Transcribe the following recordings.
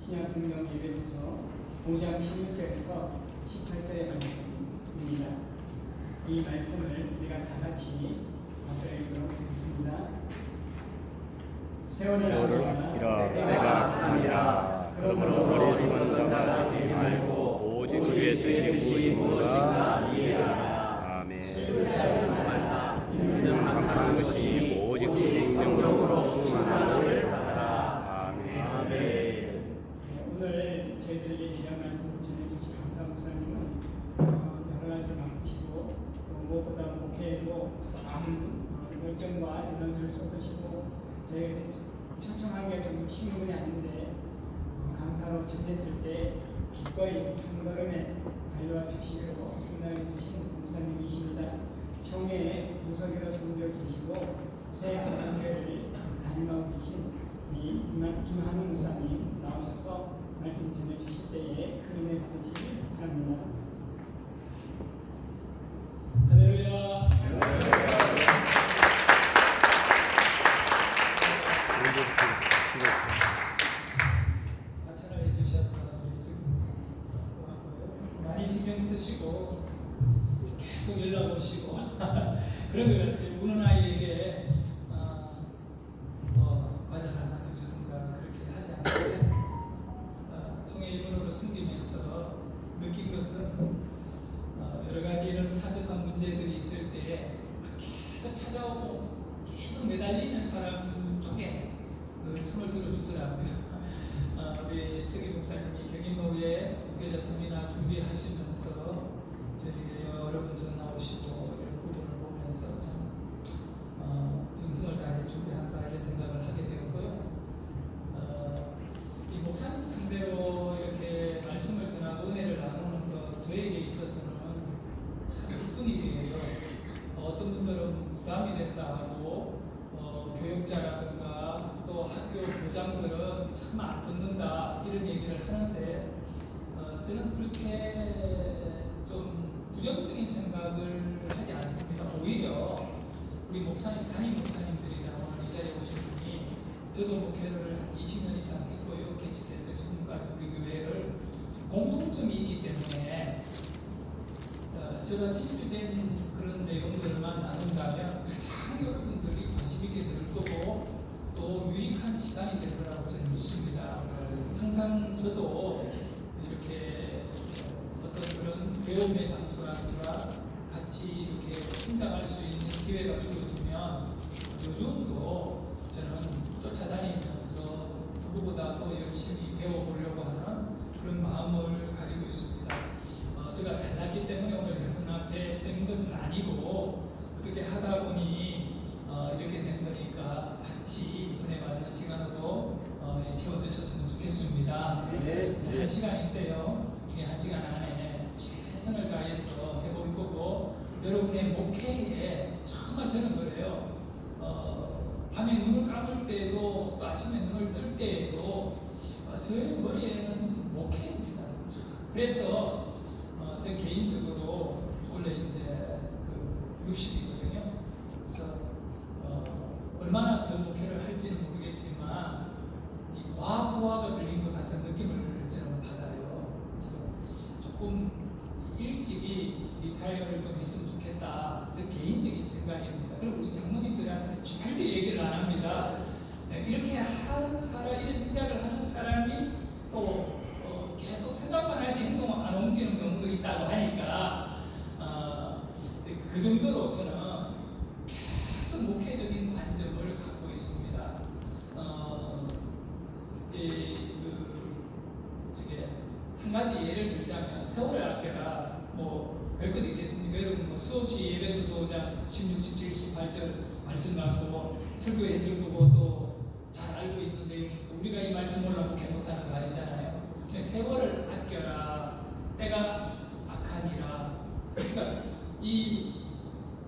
신약성경 에베소서 5장 16절에서 18절의 말씀입니다. 이 말씀을 우리가 다 같이 읽도록 하겠습니다. 세월을 아끼라 때가 아니라 그러므로 머리에서만 나가지 말고 오직 주의 뜻이 무엇인가 이해하라. 아멘. 술 취하지 말라. 이는 강한 것이 오직 생명으로 충만함을 받아라. 아멘. 오늘 저희들에게 귀한 말씀을 전해주신 강사 목사님은 여러 가지 바쁘시고 또 무엇보다 목회에도 많은 열정과 연수를 쏟으시고 저희가 초청하기가 좀 쉬운 분이 아닌데 강사로 전했을 때 기꺼이 한 걸음에 달려와 주시기로 승낙해 주신 목사님이십니다. 총회 부서기로 선교 계시고 새 한교회를 담임하고 계신 김한우 목사님 나오셔서 말씀 전해주실 때에 큰 은혜 받으시기 바랍니다. 할렐루야. 하차를 해주셔서 우리 스님께서 고맙고요. 많이 신경 쓰시고 계속 연락 오시고 그런 것 같아요. 우는 아이에게 과자를 하나 더 주든가 그렇게 하지 않으세요. 총회 일본으로 섬기면서 느낀 것은 여러 가지 이런 사적한 문제들이 있을 때 계속 찾아오고 계속 매달리는 사람 쪽에 손을 들어주더라고요. 우리 서기 목사님이 경인노후에 목회자 세미나 준비하시면서 저희들 여러 분 전화 오시고 이런 부분을 보면서 참 정성을 다해 준비한다 이런 생각을 하게 되었고요. 이 목사님 상대로 이렇게 말씀을 전하고 은혜를 나누는 것 저에게 있어서는 참 기쁜 일이에요. 어떤 분들은 부담이 된다 하고 교육자라든가 또 학교 교장들은 참 안 듣는다 이런 얘기를 하는데 저는 그렇게 좀 부정적인 생각을 하지 않습니다. 오히려 우리 목사님, 담임 목사님들이자 오늘 이 자리에 오신 분이 저도 목회를 한 20년 이상 했고요. 개척해서 지금까지 우리 교회를 공통점이 있기 때문에 제가 진실된 그런 내용들만 나눈다면 가장 여러분들이 관심 있게 들을 거고 또 유익한 시간이 될 거라고 저는 믿습니다. 항상 저도 이렇게 어떤 그런 배움의 장소라든가 같이 이렇게 성장할 수 있는 기회가 주어지면 요즘도 저는 쫓아다니면서 누구보다도 열심히 배워보려고 하는 그런 마음을 가지고 있습니다. 제가 잘났기 때문에 오늘 여러분 앞에 쓴 것은 아니고 어떻게 하다 보니 이렇게 된 거니까 같이 은혜 받는 시간으로 채워주셨으면 좋겠습니다. 네. 한 시간인데요. 한 시간 안에 최선을 다해서 해볼 거고 여러분의 목회에 정말 저는 그래요. 밤에 눈을 감을 때에도 또 아침에 눈을 뜰 때에도 저의 머리에는 목회입니다. 그래서 저 개인적으로 원래 이제 60이거든요. 그래서 얼마나 더 목회를 할지는 모르겠지만 이 과부하가 걸린 것 같은 느낌을 저는 받아요. 그래서 조금 일찍이 리타이어를 좀 했으면 좋겠다. 저 개인적인 생각입니다. 그리고 우리 장로님들한테는 절대 얘기를 안 합니다. 이렇게 하는 사람, 이런 생각을 하는 사람이 또 계속 생각만 하지 행동을 안 옮기는 경우도 있다고 하니까 그 정도로 저는 계속 목회적인 관점을 갖고 있습니다. 한 가지 예를 들자면 세월을 아껴라 뭐 별것도 있겠습니까? 여러분 수없이 에베소서 5장 16, 17, 18절 말씀 갖고 설교했을 거고 또 잘 알고 있는 내용 우리가 이 말씀 몰라 목회 못하는 거 아니잖아요. 세월을 아껴라 때가 악하니라. 그러니까 이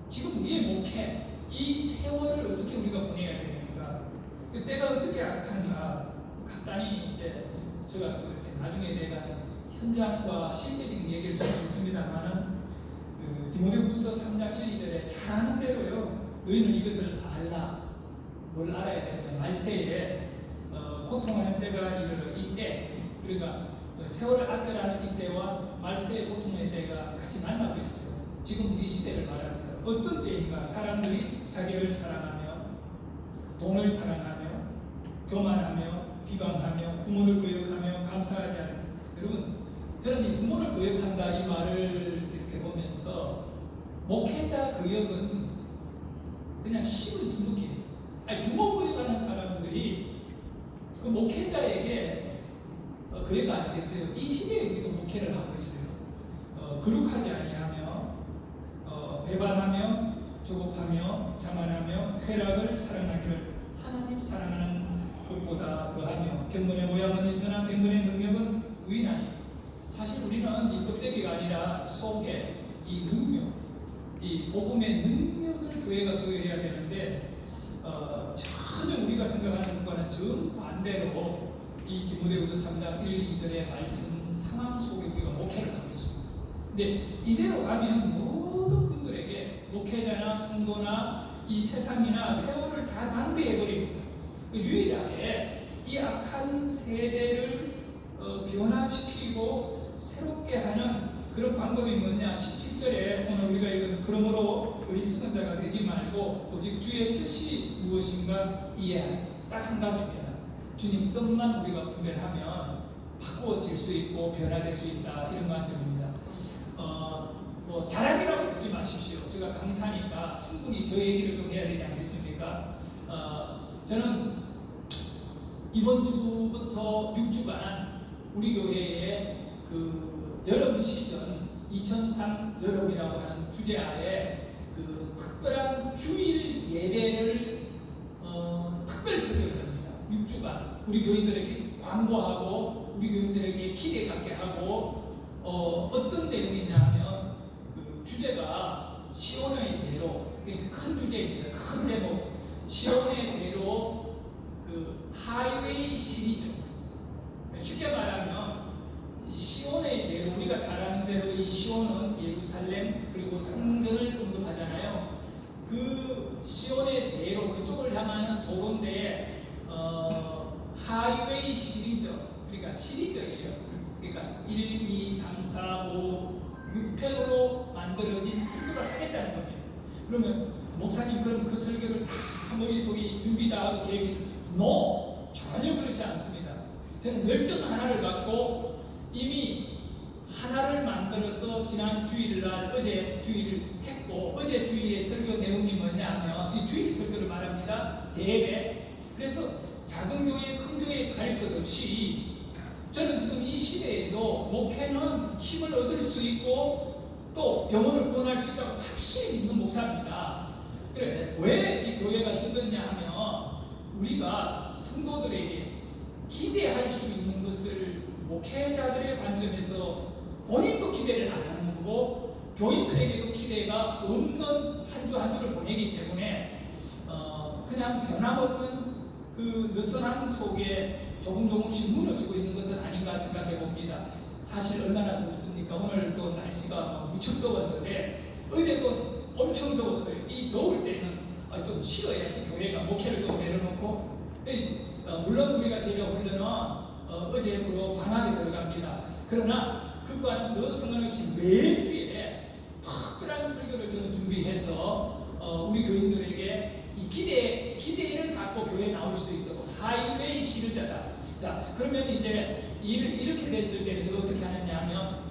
지금 우리의 목회 이 세월을 어떻게 우리가 보내야 됩니까? 그 때가 어떻게 악한가 간단히 이제 제가 이렇게 나중에 내가 현장과 실제적인 얘기를 좀 했습니다만은 디모데후서 3장 1, 2절에 잘 아는 대로요. 너희는 이것을 알라. 뭘 알아야 되느냐. 말세에 고통하는 때가 이르러 이때 그러니까 세월을 아껴라는 이때와 말세의 고통의 때가 같이 만나고 있어요. 지금 이 시대를 말합니다. 어떤 때인가? 사람들이 자기를 사랑하며 돈을 사랑하며 교만하며 비방하며 부모를 거역하며 감사하지 않는. 여러분, 저는 이 부모를 거역한다 이 말을 이렇게 보면서 목회자 거역은 그냥 심은 중독이에요. 아니, 부모 거역하는 사람들이 그 목회자에게 거역 아니겠어요? 이 시대에 우리가 목회를 하고 있어요. 거룩하지 아니하며 배반하며 조급하며 자만하며 쾌락을 사랑하기를 하나님 사랑하는 것보다 더하며 경건의 모양은 있으나 경건의 능력은 부인하니. 사실 우리는 이 껍데기가 아니라 속에 이 능력, 이 복음의 능력을 교회가 소유해야 되는데 전혀 우리가 생각하는 것과는 정반대로 이 디모데후서 3장 1, 2절의 말씀 상황 속에 우리가 목회를 하고 있습니다. 근데 이대로 가면 모든 분들에게 목회자나 성도나 이 세상이나 세월을 다 낭비해버립니다. 유일하게 이 악한 세대를 변화시키고 새롭게 하는 그런 방법이 뭐냐? 17절에 오늘 우리가 읽은 그러므로 어리석은 자가 되지 말고 오직 주의 뜻이 무엇인가 이해하라. 딱 한 가지입니다. 주님 뜻만 우리가 분별하면 바꾸어질 수 있고 변화될 수 있다. 이런 관점입니다. 뭐 자랑이라고 듣지 마십시오. 제가 강사니까 충분히 저 얘기를 좀 해야 되지 않겠습니까? 저는 이번 주부터 6주간 우리 교회에 그 여름 시즌 2003 여름이라고 하는 주제하에 그 특별한 주일 예배를 특별 설교를 합니다. 6주간 우리 교인들에게 광고하고 우리 교인들에게 기대 갖게 하고 어떤 내용이냐 하면 그 주제가 시온의 대로, 큰 주제입니다. 큰 제목, 시온의 대로 그 하이웨이 시리즈. 쉽게 말하면 시온의 대로, 우리가 잘 아는 대로 이 시온은 예루살렘 그리고 성전을 언급하잖아요. 그 시온의 대로 그쪽을 향하는 도로인데 하이웨이 시리즈, 그러니까 시리즈예요. 그러니까 1, 2, 3, 4, 5, 6편으로 만들어진 설교를 하겠다는 겁니다. 그러면 목사님 그럼 그 설교를 다 머릿속에 준비 다 하고 계획해서 No! 전혀 그렇지 않습니다. 저는 열정 하나를 갖고 이미 하나를 만들어서 지난 주일날 어제 주일을 했고, 어제 주일의 설교 내용이 뭐냐면 이 주일 설교를 말합니다. 대배. 그래서 작은 교회 큰 교회 갈 것 없이 저는 지금 이 시대에도 목회는 힘을 얻을 수 있고 또 영혼을 구원할 수 있다고 확실히 믿는 목사입니다. 그래, 왜 이 교회가 힘드냐 하면 우리가 성도들에게 기대할 수 있는 것을 목회자들의 관점에서 본인도 기대를 안 하는 거고 교인들에게도 기대가 없는 한 주 한 주를 보내기 때문에 그냥 변함없는 그 느슨함 속에 조금씩 무너지고 있는 것은 아닌가 생각해 봅니다. 사실 얼마나 덥습니까? 오늘 또 날씨가 무척 더웠는데 어제도 엄청 더웠어요. 이 더울 때는 좀 쉬어야지. 교회가 목회를 좀 내려놓고 물론 우리가 제자 훈련은 어제부로 방학에 들어갑니다. 그러나 그거와는 더 상관없이 매주에 특별한 설교를 저는 준비해서 우리 교인들에게 이 기대를 갖고 교회에 나올 수 있도록 하이웨이 시리즈다. 자, 그러면 이제 이렇게 됐을 때 제가 어떻게 하느냐 하면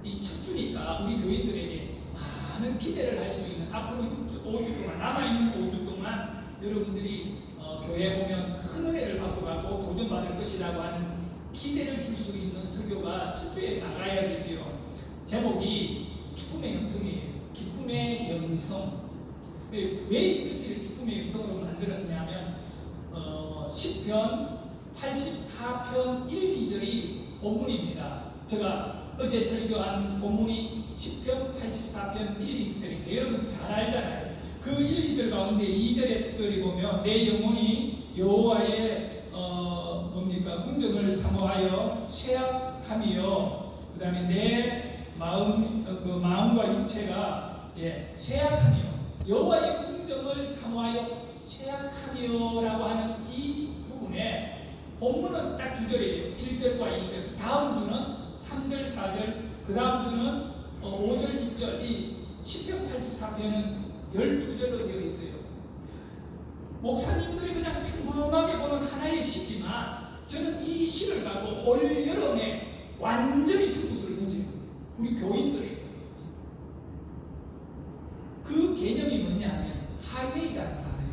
이 첫 주니까 우리 교인들에게 많은 기대를 할 수 있는 앞으로 5주 동안 남아있는 5주 동안 여러분들이 교회에 오면 큰 은혜를 받고 가고 도전받을 것이라고 하는 기대를 줄 수 있는 설교가 첫 주에 나가야 되지요. 제목이 기쁨의 영성이에요. 기쁨의 영성. 왜 이것을 기쁨의 영성으로 만들었냐면 시편 84편 1, 2절이 본문입니다. 제가 어제 설교한 본문이 시편 84편 1, 2절인데 여러분 잘 알잖아요. 그 1, 2절 가운데 2절에 특별히 보면 내 영혼이 여호와의 궁정을 사모하여 쇠약하며 그 다음에 내 마음과 육체가 쇠약하며 여호와의 궁정을 사모하여 쇠약하며라고 하는 이 부분에 본문은 딱 두 절이에요. 1절과 2절. 다음 주는 3절, 4절. 그 다음 주는 5절, 6절. 이 시편 84편은 12절로 되어 있어요. 목사님들이 그냥 평범하게 보는 하나의 시지만 저는 이 시를 가지고 올 여름에 완전히 승부수를 던져요. 우리 교인들이. 그 개념이 뭐냐면 하이웨이라는 단어예요.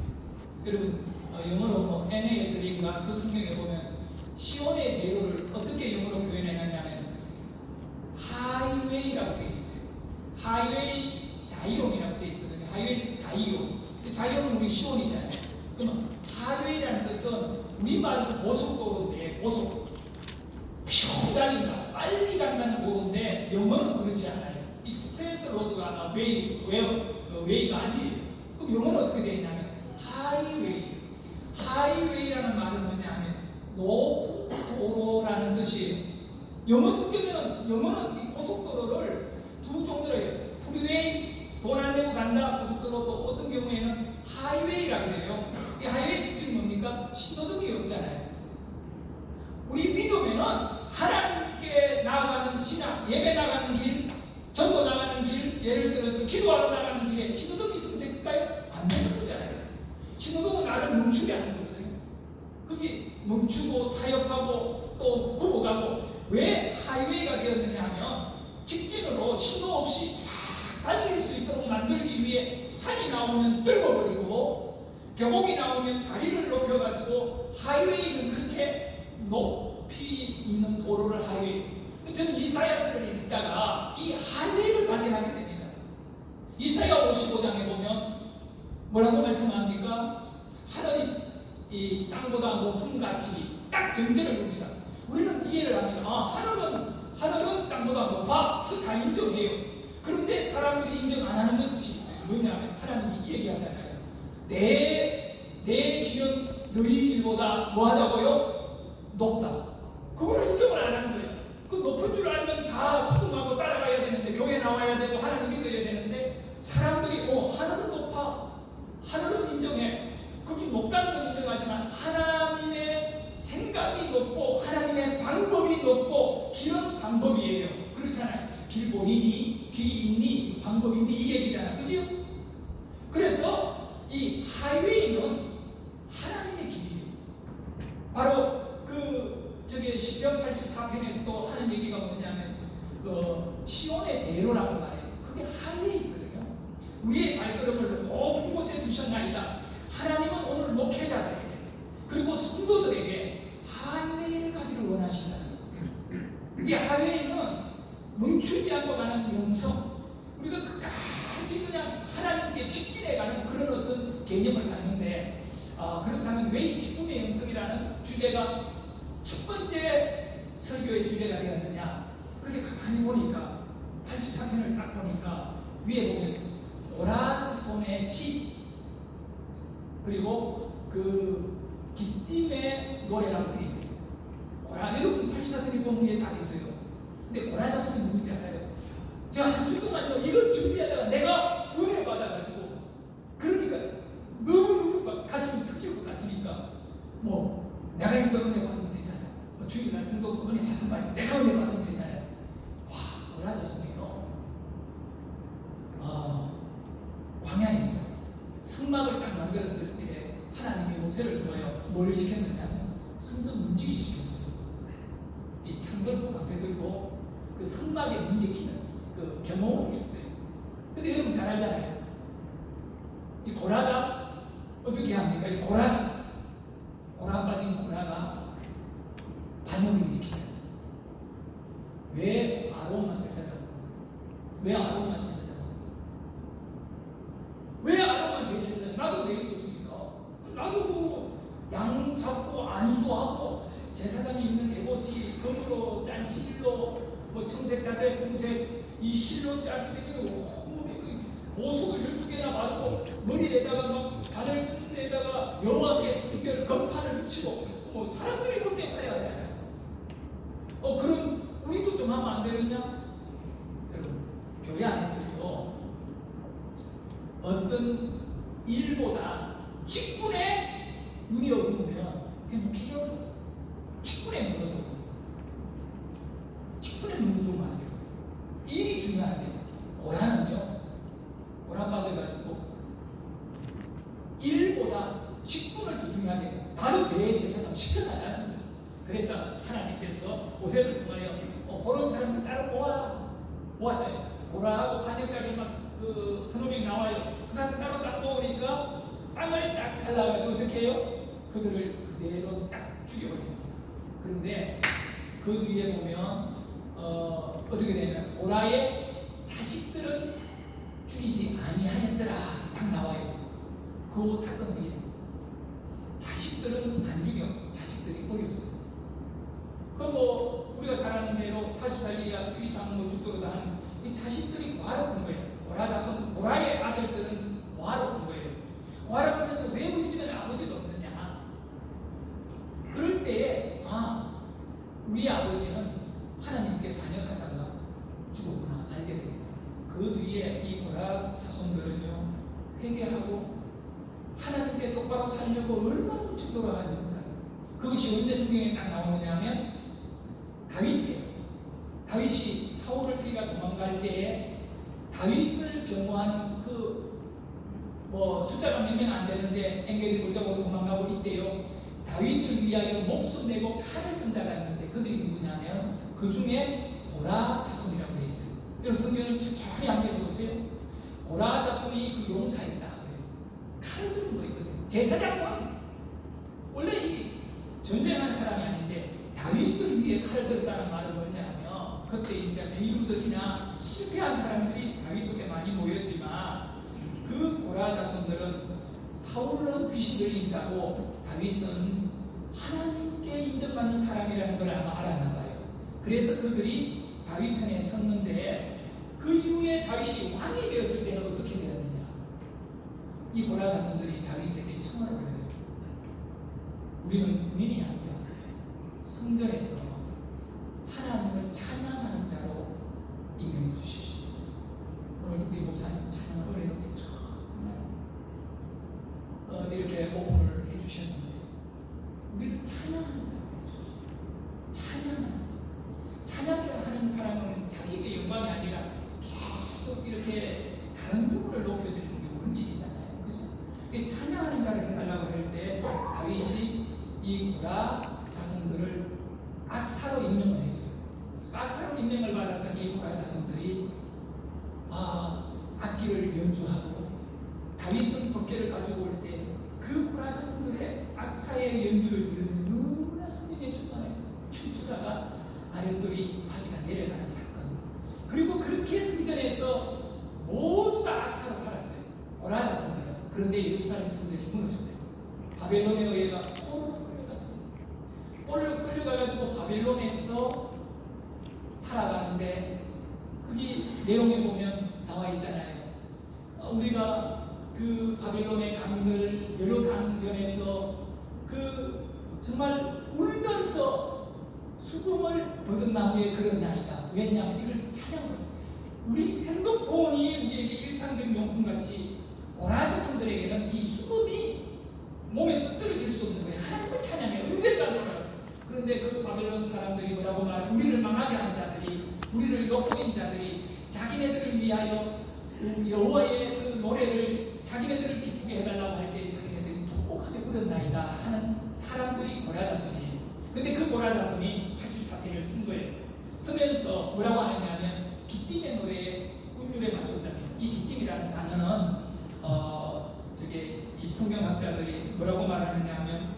여러분 영어로 NAS인가 그 성경에 보면 시온의 대로를 어떻게 영어로 표현해놨냐면 하이웨이라고 되어 있어요. 하이웨이 자이온이라고 되어 있거든요. 하이웨이 자이온. 자이온은 우리 시온이잖아요. 그러면 하이웨이라는 뜻은 우리말은 고속도로인데 고속 쭉 달린다 빨리 간다는 도로인데 영어는 그렇지 않아요. 익스프레스 로드가 웨이가 아니에요. 그럼 영어는 어떻게 되어 있냐면 하이웨이. 하이웨이라는 말은 뭐냐면 높은 도로라는 뜻이에요. 영어 성경에는 영어는 이 고속도로를 두 종류로 해요. 프리웨이 돈 안 내고 간다 고속도로, 또 어떤 경우에는 하이웨이라 그래요. 이 하이웨이 특징이 뭡니까? 신호등이 없잖아요. 우리 믿으면은 하나님께 나아가는 신앙, 예배 나가는 길, 전도 나가는 길, 예를 들어서 기도하러 나가는 길에 신호등이 있으면 될까요? 안 되는 거잖아요. 신호등은 나를 멈추게 하는 거거든요. 그게 멈추고 타협하고 또 굽어가고. 왜 하이웨이가 되었느냐 하면 직진으로 신호 없이 쫙 달릴 수 있도록 만들기 위해 산이 나오면 뚫어버리고 계곡이 나오면 다리를 높여가지고 하이웨이는 그렇게 높이 있는 도로를 하이웨이. 저는 이사야서를 읽다가 이 하이웨이를 발견하게 됩니다. 이사야 55장에 보면 뭐라고 말씀합니까? 하늘이 이 땅보다 높은 가치 딱 정제를 봅니다. 우리는 이해를 합니다. 하늘은 땅보다 높아. 이거 다 인정해요. 그런데 사람들이 인정 안 하는 것이 있어요. 뭐냐면 하나님이 얘기하잖아요. 내 길은 너희 길보다 뭐하다고요? 높다. 그걸 인정을 안 하는 거예요. 그 높은 줄 알면 다 수긍하고 따라가야 되는데, 교회 나와야 되고 하나님 믿어야 되는데, 사람들이 하늘은 높아. 하늘은 인정해. 그게 높다는 건 인정하지만 하나님의 생각이 높고 하나님의 방법이 높고 길은 방법이에요. 그렇잖아요. 길 보이니? 길이 있니? 방법이 있니? 이 얘기잖아. 그죠? 그래서 이 하이웨이는 하나님의 길이에요. 바로 시편 84편에서도 하는 얘기가 뭐냐면 시온의 대로라고 말해요. 그게 하이웨이거든요. 우리의 발걸음을 높은 곳에 두셨나이다. 하나님은 오늘 목회자들에게 그리고 성도들에게 하이웨이를 가기를 원하신다. 이 하이웨이는 멈추지 않고 가는 영성, 우리가 끝까지 그냥 하나님께 직진해가는 그런 어떤 개념을 갖는데, 그렇다면 왜 이 기쁨의 영성이라는 주제가 첫 번째 설교의 주제가 되었느냐? 그게 가만히 보니까 83편을 딱 보니까 위에 보면 고라자손의 시, 그리고 그 기띔의 노래라고 되어 있어요. 여러분 84편이 보면 위에 딱 있어요. 근데 고라자손이 누군지 알아요? 제가 한 주 동안요 이거 준비하다가 내가 은혜 받아가지고, 그러니까 너무 가슴이 터질 것 같으니까 내가 이거 은혜 받으면 되잖아요. 주일 말씀도 은혜 받은 말인데 내가 은혜 받으면 되잖아요. 고라자손이요. 광야에서 성막을 딱 만들었을 때 하나님이 모세를 통하여 뭘 시켰느냐면 성전 움직이기 시켰어요. 이 창들 앞에 들고 그 성막에 움직이는 그 경호원이 있어요. 근데 여러분 잘 알잖아요. 이 고라가 어떻게 합니까? 이 고라 빠진 고라가 반역을 일으키잖아요. 왜 아론만 제사장? 왜 아론만 제사장? 왜 아론만 대제사장? 나도 내겠습니까? 나도 양 잡고 안수하고 제사장이 입는 에봇이 금으로 짠 실로 청색, 자색, 금색 이 실로 짜게 되면 온몸에 보석을 12개나 바르고 머리에다가 막 바늘 쓰는 데다가 여호와께 숨겨를 건판을 붙이고 사람들이 볼 때 봐야 하잖아요. 그럼 우리도 좀 하면 안 되느냐? 여러분 교회 안에서요 어떤 일보다 직분에 눈이 없으면 그냥 묵히기 어려워요. 하나님께서 모세를 통하여 그런 사람들 따로 모았잖아요. 고라하고 반역자들 막그 서너 명 나와요. 그 사람들 따로 딱 모으니까 땅을 딱 갈라가지고 어떻게 해요? 그들을 그대로 딱 죽여버리죠. 그런데 그 뒤에 보면 어떻게 되냐? 고라의 자식들은 죽이지 아니하였더라 딱 나와요. 그 사건 뒤에 자식들은 안 죽여. 자식들이 어렸어. 우리가 잘 아는 대로 40살 이상 죽도록 하는 이 자식들이 고아록한 거예요. 고라 자손, 고라의 아들들은 고아록한 거예요. 고아록하면서 왜 우리 집에는 아버지가 없느냐? 그럴 때에 우리 아버지는 하나님께 반역하다가 죽었구나 알게 됩니다. 그 뒤에 이 고라 자손들은요 회개하고 하나님께 똑바로 살려고 얼마나 무척 돌아가는지 몰라요. 그것이 언제 성경에 딱 나오느냐 하면 다윗 때요. 다윗이 사울을 피가 도망갈 때에 다윗을 경호하는 숫자가 몇 명 안 되는데 엔게디 골짜기로 도망가고 있대요. 다윗을 위하여 목숨 내고 칼을 든 자가 있는데 그들이 누구냐면 그 중에 고라 자손이라고 되어 있어요. 여러분 성경을 천천히 한번 읽어보세요. 고라 자손이 그 용사였다. 칼을 든 거거든요. 제사장은 원래 이 전쟁하는 사람이 아닌데 다윗을 위해 칼을 들었다는 말은 뭐냐면 그때 이제 비루들이나 실패한 사람들이 다윗 쪽에 많이 모였지만 그 고라 자손들은 사울은 귀신 들린 자고 다윗은 하나님께 인정받는 사람이라는 걸 아마 알았나 봐요. 그래서 그들이 다윗 편에 섰는데 그 이후에 다윗이 왕이 되었을 때는 어떻게 되었느냐? 이 고라 자손들이 다윗에게 청을 올려요. 우리는 군인이 아니라 성전에서 하나님을 찬양하는 자로 임명해 주십시오. 오늘 우리 목사님 찬양을 이렇게 이렇게 오픈을 해주셨는데 우리를 찬양하는 자로 해주십시오. 찬양하는 자. 찬양을 하는 사람은 자기의 영광이 아니라 계속 이렇게 다른 부분을 높여드리는 게 원칙이잖아요. 그죠? 찬양하는 자를 해달라고 할 때 다윗이 이 고라 자손들을 악사로 임명을 해줘요. 악사로 임명을 받았던 이 고라 자손들이 악기를 연주하고 다윗은 법궤를 가지고 올 때 그 고라 자손들의 악사의 연주를 들으면 너무나 성령의 충만해 춤추다가 아랫돌이 바지가 내려가는 사건. 그리고 그렇게 성전에서 모두가 악사로 살았어요. 고라 자손들은. 그런데 예루살렘 성전이 무너졌어요. 바벨론에 의해서 포로로 끌려갔어요. 포로로 끌려가가지고 바벨론에서 살아가는데 거기 내용에 보면 나와 있잖아요. 우리가 그 바벨론의 강들 여러 강변에서 정말 울면서 수금을 거둔 나무에 그런 나이다. 왜냐하면 이걸 찬양을 우리 핸드폰이 우리에게 일상적인 용품같이 고라 자손들에게는 이 수금이 몸에 쏙 떨어질 수 없는 거예요. 하나님을 찬양해 언젠가 돌아가서. 그런데 그 바벨론 사람들이 뭐라고 말해? 우리를 망하게 한 자들이, 우리를 욕보인 자들이 자기네들을 위하여 여호와의 그 노래를 자기네들을 기쁘게 해달라고 할 때 자기네들이 독곡하게 부른나이다 하는 사람들이 고라 자손이에요. 근데 그 고라 자손이 84편을 쓴 거예요. 쓰면서 뭐라고 하느냐면 기띔의 노래에 운율에 맞췄다면 이 기띔이라는 단어는 이 성경학자들이 뭐라고 말하느냐 하면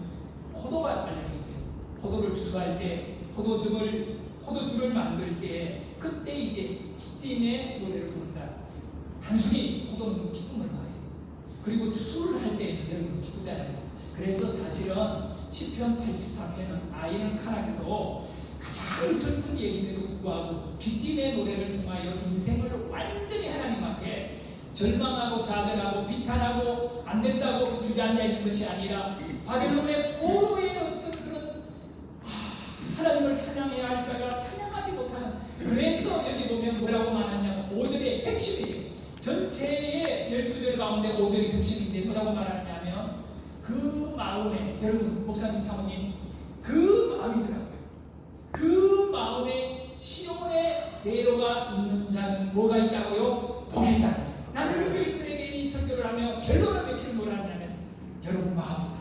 포도와 관련이 있대요. 포도를 주수할 때 포도주를 만들 때 그때 이제 기띔의 노래를 부른다. 단순히 포도는 기쁨을 말해요. 그리고 추수를 할 때는 여러분 기쁘잖아요. 그래서 사실은 시편 84편은 아이는 카나게도 가장 슬픈 얘기임에도 불구하고 기쁨의 노래를 통하여 인생을 완전히 하나님 앞에 절망하고 좌절하고 비탄하고 안 된다고 주저앉아 있는 것이 아니라 바벨론의 포로의 어떤 그런 하나님을 찬양해야 할 자가 찬양하지 못하는. 그래서 여기 보면 뭐라고 말하냐면 5절의 핵심이에요. 전체의 12절 가운데 5절이 핵심인데 뭐라고 말하냐면 그 마음에, 여러분 목사님 사모님 그 마음이더라고요. 그 마음에 시온의 대로가 있는 자는 뭐가 있다고요? 복이 있다. 나는 교인들에게 이 설교를 하며 결론을 맺기를 뭐라 하냐면 여러분 마음이다.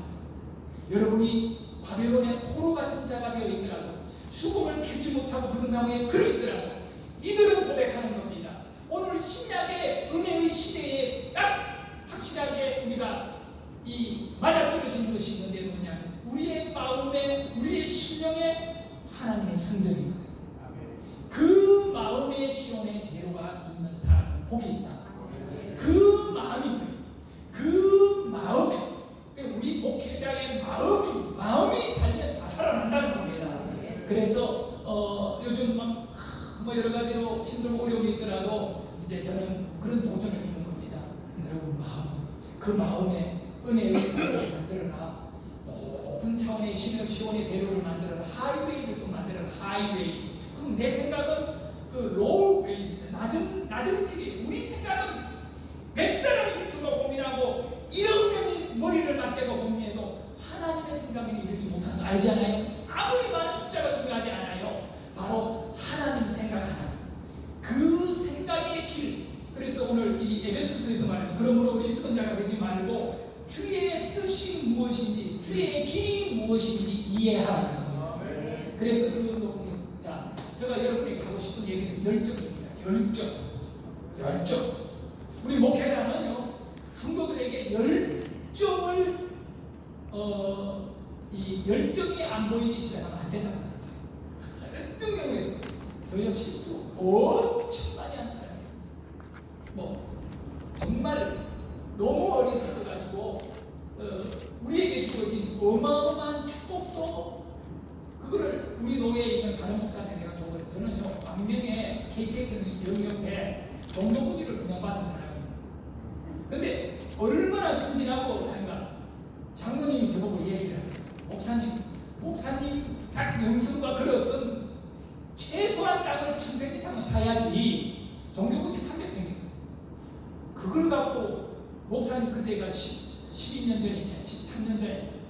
여러분이 바벨론의 포로 같은 자가 되어 있더라도 수금을 캐지 못하고 버드나무에 걸어있더라고. 이들은 고백하는 겁니다. 오늘 신약의 은혜의 시대에 딱 확실하게 우리가 이 맞아떨어지는 것이 있는데 뭐냐면 우리의 마음에 우리의 심령에 하나님의 성전이 있거든요. 그 마음의 시온의 대로가 있는 사람은 복이 있다. 그 마음이 뭐예요? 그 마음에 우리 목회자의 마음이 살면 다 살아난다는 겁니다. 그래서 요즘 막 뭐 여러 가지로 힘들고 어려움이 있더라도 이제 저는 그런 도전을 주는 겁니다. 여러분 그 마음에 은혜의 대로를 만들어라. 높은 차원의 시온의 대로를 만들어라. 하이웨이를 좀 만들어라. 하이웨이. 그럼 내 생각은 그 로우웨이입니다. 낮은 길이. 우리 생각은 100사람이 두고 고민하고 1억 명이 머리를 맞대고 고민해도 하나님의 생각에 이르지 못하는 거 알잖아요. 아무리 많은 숫자가 중요하지 않아요. 바로 하나님 생각하는 그 생각의 길. 그래서 오늘 이 에베소서에서 말하는 그러므로 어리석은 되지 말고 주의 뜻이 무엇인지 주의 길이 무엇인지 이해하라는 겁니다. 그래서 그 높은 자 제가 여러분에게 하고 싶은 얘기는 열정입니다. 열정. 우리 목회자는요 성도들에게 열정을 이 열정이 안 보이기 시작하면 안 된다고 생각해요. 어떤 경우에 저희가 실수 엄청 많이 한 사람이에요. 뭐 정말 너무 어리석어가지고 우리에게 주어진 어마어마한 축복도 그거를 우리 노예에 있는 다른 목사한테 내가 줘버려. 저는요 광명에 KTX 영역에 종교부지를 분양받은 사람이에요. 근데 얼마나 순진하고 하는가. 장로님이 저보고 얘기를 해요. 목사님 딱 영성과 그릇은 최소한 땅을 1000평 이상은 사야지. 종교부지 300평이에요. 그걸 갖고 목사님 그때가 12년 전이냐 13년 전에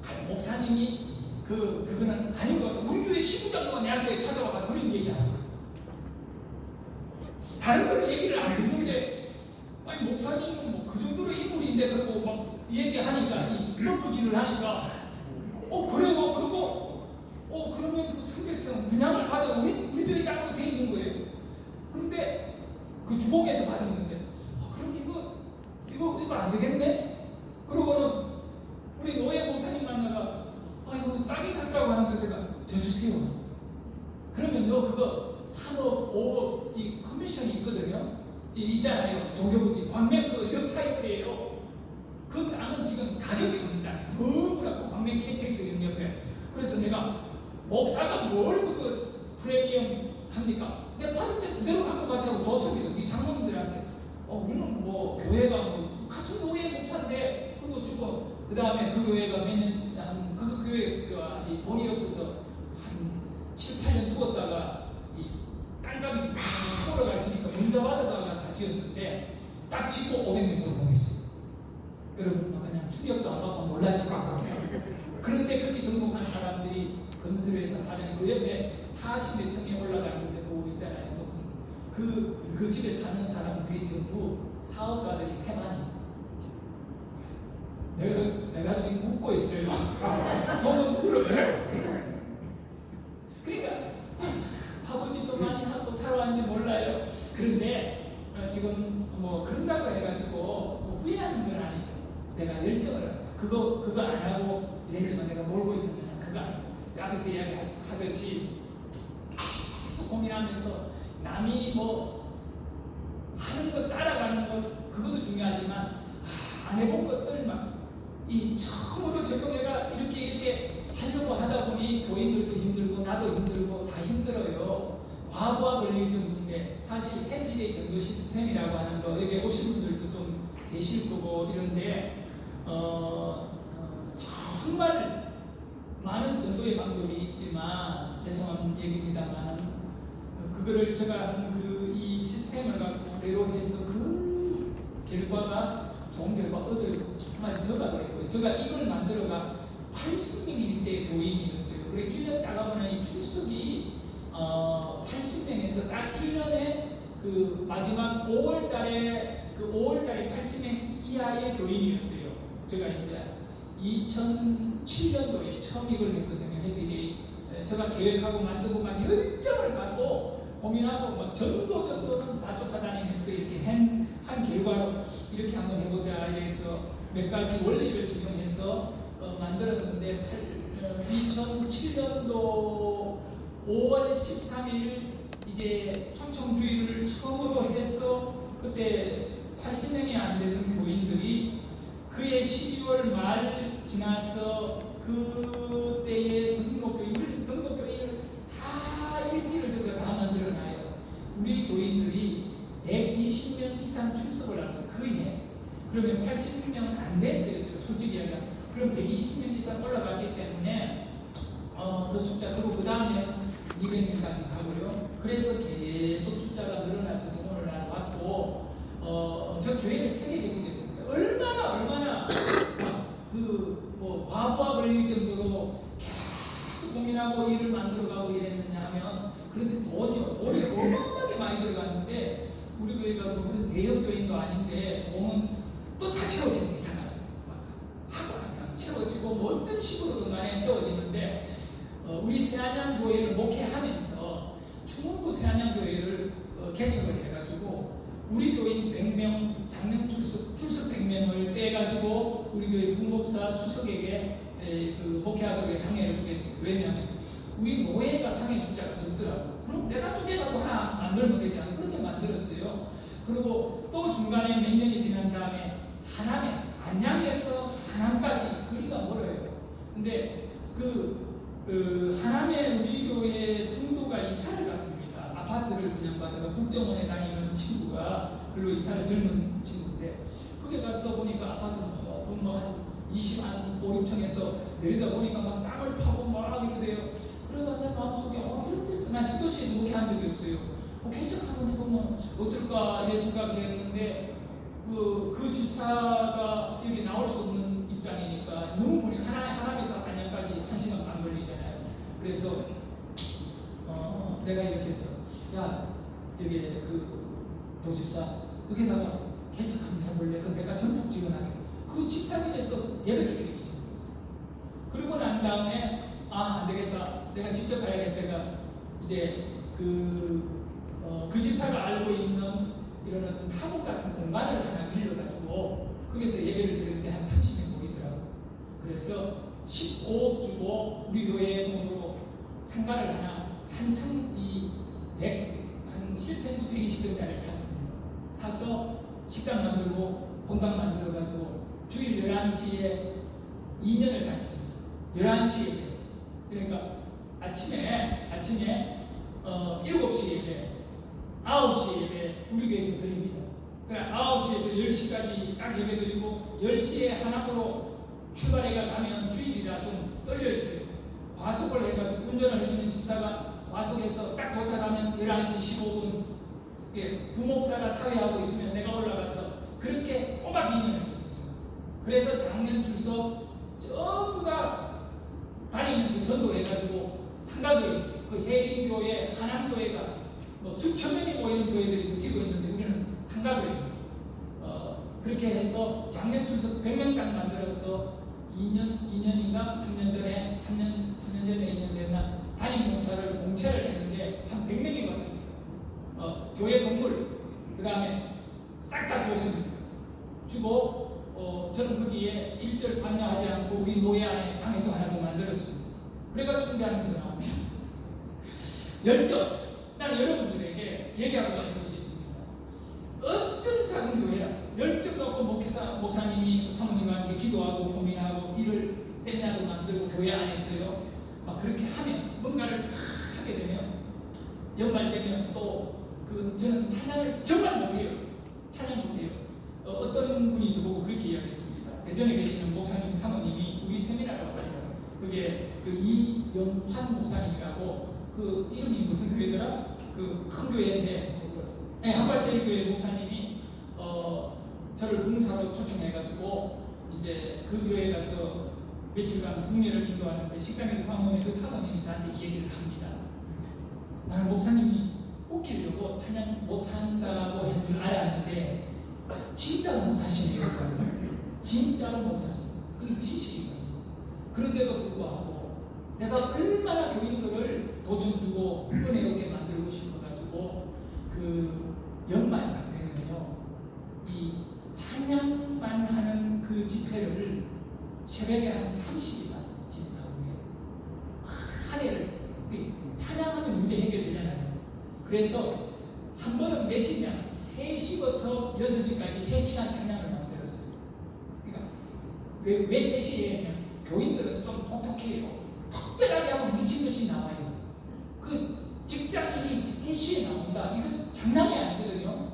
아니 목사님이 그거는 아닌 것 같아. 우리 교회 시부장도가 내한테 찾아와서 그런 얘기하는 거야. 다른 거는 얘기를 안 듣는데 아니 목사님은 뭐 그 정도로 인물인데 그러고 막 얘기하니까 이 뻔뿌질을 하니까 그래요. 그러고 그러면 그 300평 분양을 받아 우리 교회 땅으로 돼 있는 거예요. 근데 그 주공에서 받은 건데 그럼 이거 안 되겠네? 그러고는 우리 노예 목사님 만나가 이거 땅이 샀다고 하는데 내가 저주세요. 그러면요 그거 3억 5억 이 커미션이 있거든요. 있잖아요. 종교부지 광명 그 역사입회예요. 그 땅은 지금 가격이 갑니다. 너무나고 광명 KTX 옆에. 그래서 내가 목사가 뭘 그거 프리미엄 합니까? 내가 받을 때 그대로 갖고 가시라고 줬습니다. 우리 장로님들한테. 우리는 뭐 교회가 뭐 같은 노예 목사인데 그거 주고 그 다음에 그 교회가 매년 그 교회가 돈이 없어서 한 7, 8년 두었다가 이 땅값이 막 올라갔으니까 문자 받아다가 다 지었는데 딱 짓고 500명 등록했어요. 여러분 그냥 충격도 안 받고 놀라지 마. 그런데 거기 등록한 사람들이 건설회사 사장이 그 옆에 40몇 층에 올라가 있는데 뭐 있잖아요. 그 집에 사는 사람들이 전부 사업가들이 태반이. 내가 지금 웃고 있어요. 속은 울어요. 그러니까 바보짓도 많이 하고 살아왔는지 몰라요. 그런데 지금 뭐 그런다고 해가지고 뭐 후회하는 건 아니죠. 내가 열정을 그거 안 하고 이랬지만 내가 몰고 있으면 그거 아니에요. 앞에서 이야기하듯이 계속 고민하면서 남이 뭐 하는 거 따라가는 것 그것도 중요하지만 안 해본 것들 막 이 처음으로 적용해가 이렇게 하려고 하다 보니 교인들도 힘들고 나도 힘들고 다 힘들어요. 과부하 걸릴 정도인데 사실 해피데이 전도 시스템이라고 하는 거 여기 오신 분들도 좀 계실 거고 이런데 정말 많은 전도의 방법이 있지만 죄송한 얘기입니다만 그거를 제가 이 시스템을 갖고 그대로 해서 그 결과가 좋은 결과 얻어요. 정말 제가 그랬고요. 제가 이걸 만들어가 80명일 때 교인이었어요. 그래 1년 따가보면 이 출석이 80명에서 딱 1년에 그 마지막 5월달에 80명 이하의 교인이었어요. 제가 이제 2007년도에 처음 이걸 했거든요. 해피데이 제가 계획하고 만들고 막 열정을 갖고 고민하고 막 전도는 다 쫓아다니면서 이렇게 한 결과로 이렇게 한번 해보자 이래서 몇 가지 원리를 적용해서 만들었는데 2007년도 5월 13일 이제 초청주의를 처음으로 해서 그때 80명이 안 되는 교인들이 그해 12월 말 지나서 그때의 등록교인을 다 일지를 저희가 다 만들어놔요. 우리 교인들이 120명 이상 출석을 하면서 그해 그러면 80명 안 됐어요. 솔직히 이야기하면. 그럼 120명 이상 올라갔기 때문에 그 숫자 그리고 그 다음에 200명까지 가고요. 그래서 계속 숫자가 늘어나서 지금 오늘날 왔고 저 교회를 3개 개척했습니다. 얼마나 뭐 과부하 걸릴 정도로 계속 고민하고 일을 만들어가고 이랬느냐 하면 그런데 돈이 어마어마하게 많이 들어갔는데 우리 교회가 뭐 그런 대형 교회도 아닌데 돈은 또 다 채워지는 이상하게 막 하고 나면 채워지고 뭐 어떤 식으로든 간에 채워지는데 우리 새안양교회를 목회하면서 충북부 새안양교회를 개척을 해가지고 우리 교인 100명 장년 출석 100명을 떼가지고 우리 교회 부목사 수석에게 그 목회하도록 당회를 주겠습니다. 왜냐하면 우리 노예가 당회 숫자가 적더라고. 그럼 내가 쪼개라도 하나 만들면 되지 않나 그렇게 만들었어요. 그리고 또 중간에 몇 년이 지난 다음에 하남에 안양에서 하남까지 거리가 멀어요. 근데 하남에 우리 교회 성도가 이사를 갔습니다. 아파트를 분양받아가 국정원에 다니는 친구가 글로 이사를 젊은 친구인데 거기 가서 보니까 아파트는 한 5, 6층에서 내리다 보니까 막 땅을 파고 막 이러대요. 그러다 내 마음속에 이런 데서 난 시도시에서 목회한 적이 없어요. 개척 한번 해보면 어떨까 이래 생각했는데 그 집사가 여기 나올 수 없는 입장이니까 너무 멀리 하남에서 안양까지 1시간 반 걸리잖아요. 그래서 내가 이렇게 해서 야 여기 도집사 여기다가 개척 한번 해볼래? 그럼 내가 전폭 지원하게. 그 집사 집에서 예배를 드리기 시작했어요. 그러고 난 다음에 안 되겠다. 내가 직접 가야겠다. 내가 이제 그 집사가 알고 있는 이런 어떤 학원 같은 공간을 하나 빌려가지고 거기서 예배를 드리는데 한 30명 모이더라고요. 그래서 15억 주고 우리 교회 돈으로 상가를 하나 한층 한 10평수 120평짜리를 샀습니다. 사서 식당 만들고 본당 만들어가지고 주일 11시에 2년을 다녔습니다. 11시에 그러니까 아침에 7시 예배 9시 예배 우리 교회에서 드립니다. 그래 9시에서 10시까지 딱 예배 드리고 10시에 하남으로 출발해가 가면 주일이라 좀 떨려있어요. 과속을 해가지고 운전을 해주는 집사가 과속해서 딱 도착하면 11시 15분 부목사가 사회하고 있으면 내가 올라가서 그렇게 꼬박 2년을 했습니다. 그래서 작년 출석 전부 다 다니면서 전도해가지고 상가교회 그 해림교회 하남교회가 수천 명이 모이는 교회들이 버티고 있는데 우리는 상가교회 그렇게 해서 작년 출석 100명 딱 만들어서 2년인가 3년 전에 2년 됐나 담임 목사를 공채를 했는데 한 100명이 왔습니다. 교회 건물 그 다음에 싹 다 줬습니다. 주고 저는 거기에 일절 관여하지 않고 우리 노예 안에 당회도 하나 더 만들었습니다. 그래가 준비하는 거 나옵니다. 열정 나는 여러분들에게 얘기하고 싶은 것이 있습니다. 어떤 작은 교회라 열정 갖고 목사님이 사모님과 함께 기도하고 고민하고 일을 세미나도 만들고 교회 안에서요 막 그렇게 하면 뭔가를 하게 되면 연말 되면 또 저는 찬양을 정말 못해요. 찬양 못해요. 어떤 분이 저보고 그렇게 이야기했습니다. 대전에 계시는 목사님 사모님이 우리 세미나를 왔어요. 그게 이영환 목사님이라고 이름이 무슨 교회더라? 큰 교회인데 한발제일교회 목사님이 저를 봉사로 초청해가지고 이제 그 교회에 가서 며칠간 국례를 인도하는데 식당에서 방문해 그 사모님이 저한테 이 얘기를 합니다. 나는 목사님이 웃기려고 찬양 못한다고 한 줄 알았는데 진짜로 못하시네요. 진짜로 못하시네요. 그게 진실이거든요. 그런데도 불구하고 내가 얼마나 교인들을 도전 주고 은혜롭게 만들고 싶어가지고 그 연말 딱 되면요, 이 찬양만 하는 그 집회를 새벽에 한 30일간 집회하고 해요. 한 해를 찬양하면 문제 해결되잖아요. 그래서 한 번은 몇 시냐, 3시부터 6시까지 3시간 찬양을 만들었어요. 그러니까 왜 3시에 했냐, 교인들은 좀 독특해요. 특별하게 하면 미친듯이 나와요. 그 직장인이 3시에 나온다, 이건 장난이 아니거든요.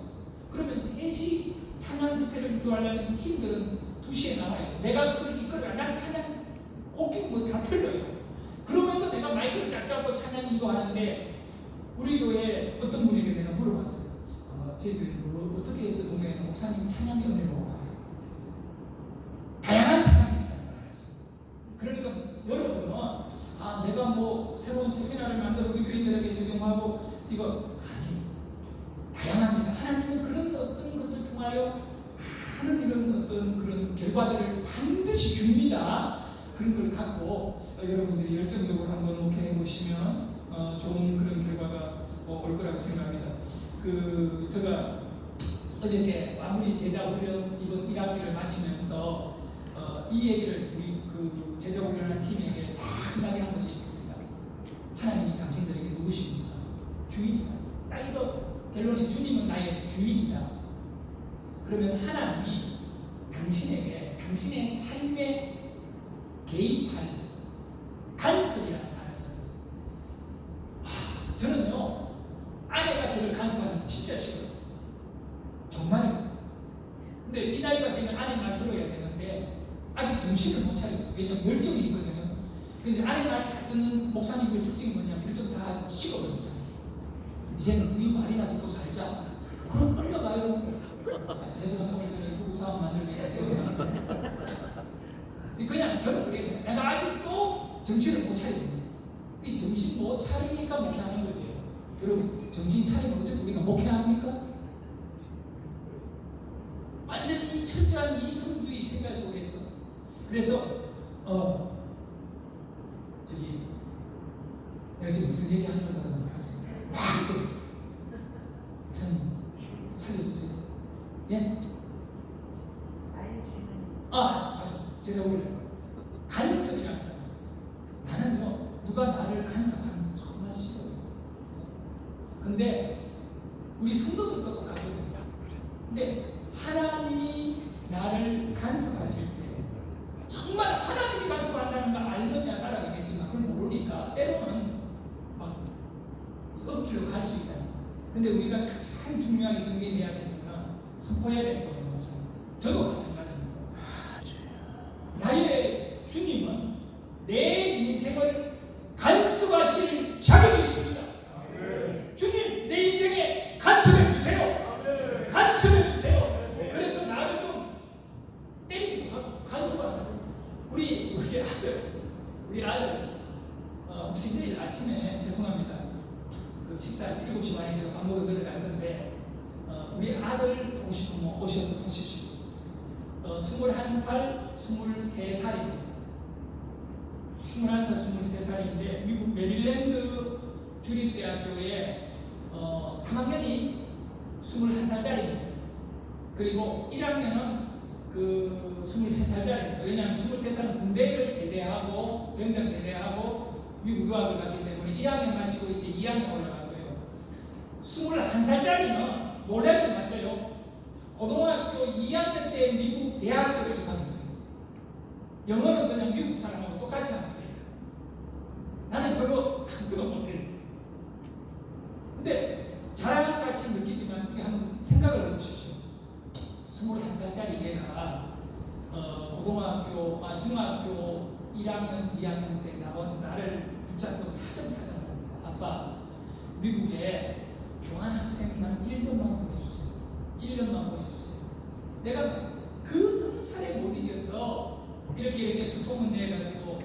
그러면 3시 찬양 집회를 인도하려는 팀들은 2시에 나와요. 내가 그걸 이끌어라. 난 찬양 곡기 뭐 다 틀려요. 그러면서 내가 마이크를 딱 잡고 찬양 인도하는데, 우리 교회에 어떤 분에게 내가 물어봤어요. 저희 교회 어떻게 해서 동네에 목사님 찬양의 은혜로 와요? 다양한 사람들이 다 알았어요. 그러니까 여러분은 내가 뭐 새로운 세미나를 만들어 우리 교인들에게 적용하고 이거 아니, 다양합니다. 하나님은 그런 어떤 것을 통하여 많은 이런 어떤 그런 결과들을 반드시 줍니다. 그런 걸 갖고 여러분들이 열정적으로 한번 목회해 보시면 좋은 그런 결과가 올 거라고 생각합니다. 제가 어저께 마무리 제자 훈련 이번 1학기를 마치면서 이 얘기를 우리 그 제자 훈련한 팀에게 다 한마디 한 것이 있습니다. 하나님이 당신들에게 누구십니까? 주인이다. 딱 이거 결론이, 주님은 나의 주인이다. 그러면 하나님이 당신에게 당신의 삶에 개입할 간섭이라는 단어를 썼어요. 저는요, 아내가 저를 간섭하는 진짜 싫어요. 정말요. 근데 이 나이가 되면 아내 말 들어야 되는데 아직 정신을 못 차리고 있어요. 왜냐면 열정이 있거든요. 근데 아내 말 잘 듣는 목사님들 특징이 뭐냐면 열정 다 식어버렸어요. 이제는 부인 말이나 듣고 살자. 그럼 끌려가요. 죄송합니다. 오늘 저는 부부 싸움 만들니까 죄송합니다. 그냥 저는 그래서 내가 아직도 정신을 못 차리거든요. 이 정신 못 차리니까 목회하는 거죠. 여러분, 정신 차리면 어떻게 우리가 목회합니까? 완전히 철저한 이성주의 생각 속에서. 그래서 내가 지금 무슨 얘기 하는 거다 몰랐어요. 전 살려주세요. 예? 맞아. 제가 원래 간섭이라는 단어 썼어요. 나는요, 누가 나를 간섭하는 거 정말 싫어요. 근데 우리 성도들도 똑같거든요. 근데 하나님이 나를 간섭하실 때, 정말 하나님이 간섭한다는 걸 알느냐 따라가겠지만 그걸 모르니까 때로는 막 억지로 갈 수 있다. 근데 우리가 가장 중요하게 정리해야 되는 건 선포해야 되는 거예요. 목사님. 저도 마찬가지입니다. 나의 주님은 내 인생을 간섭하실 자격이 있습니다. 주님, 내 인생에 간섭해 주세요. 간섭해 주세요. 그래서 나를 좀 때리기도 하고 간섭하고. 우리 아들 혹시 내일 아침에 죄송합니다. 그 식사 7시 반에 제가 밥 먹으러 들어갈 건데 우리 아들 보고 싶으면 오셔서 보십시오. 21살, 23살입니다. 21살, 23살인데 미국 메릴랜드 주립대학교에 3학년이 21살짜리입니다. 그리고 1학년은 그 23살짜리입니다. 왜냐하면 23살은 군대를 제대하고 병장 제대하고 미국 유학을 갔기 때문에 1학년 마치고 이제 2학년 올라가고요. 21살짜리는 놀라지 마세요. 고등학교 2학년 때 미국 대학교를 입학했습니다. 영어는 그냥 미국 사람하고 똑같이 하는 거예요. 나는 별로 아무것도 못해요. 근데 자랑같이 느끼지만 한번 생각을 해보십시오. 21살짜리 얘가 고등학교, 중학교 1학년, 2학년 때 나를 붙잡고 사정합니다. 아빠, 미국에 교환학생만 1년만 보내주세요. 1년만 보내주세요. 내가 그 등살에 못 이겨서 이렇게 수소문 내가지고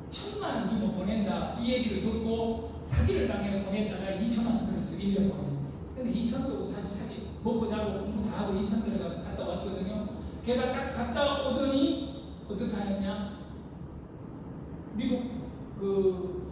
1,000만 원 주고 보낸다, 이 얘기를 듣고 사기를 당해 보냈다가 2,000만 원 들었어요. 1년 보내는. 근데 2,000도 사실 사기 먹고 자고 공부 다 하고 2,000 들어가 갔다 왔거든요. 걔가 딱 갔다 오더니 어떻게 하느냐, 미국 그